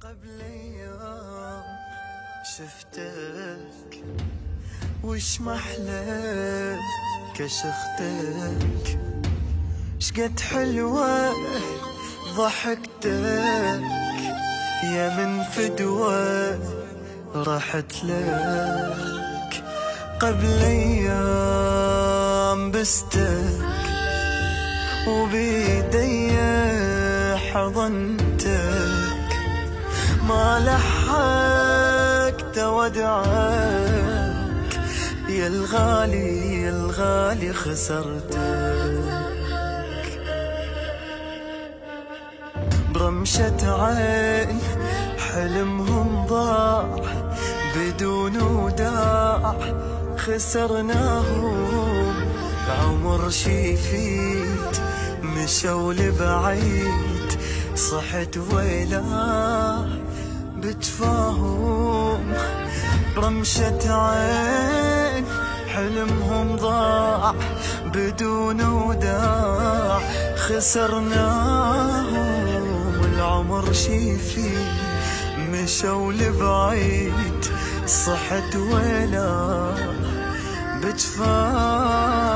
قبل ايام شفتك وش محلى كشختك، شقد حلوة ضحكتك يا من فدوة رحت لك. قبل ايام بستك وبيدي حضنتك، ما لحقت ودعك يا الغالي يا الغالي خسرتك. برمشة عين حلمهم ضاع بدون وداع، خسرناهم العمر شي يفيد مشوا لبعيد، صحت ويلاه بتفاهم. برمشة عين حلمهم ضاع بدون وداع، خسرناهم العمر شي يفيد مشوا لبعيد، صحت ويلاه بتفاهم.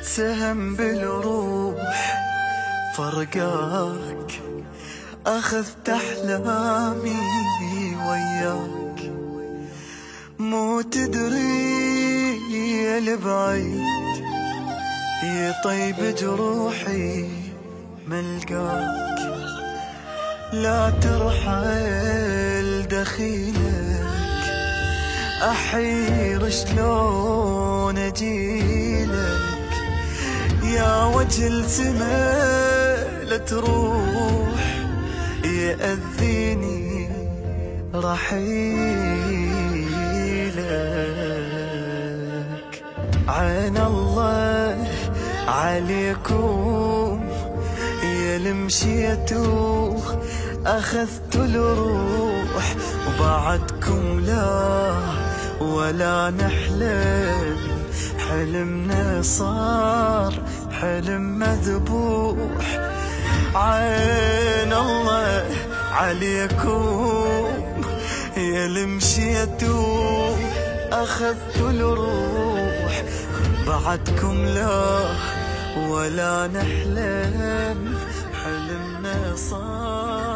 سهم بالروح فرقاك، أخذت أحلامي وياك، مو تدري يا البعيد يطيب جروحي ملقاك. لا ترحل دخيلك أحير شلون أجيلك، يا وجه السما لا تروح يأذيني رحيلك. عين الله عليكم يا المشيتوا، أخذت الروح وبعدكم لا ولا نحلم، حلمنا صار حلم مذبوح. عين الله عليكم يا المشيتوا، أخذت الروح بعدكم لا ولا نحلم، حلمنا صار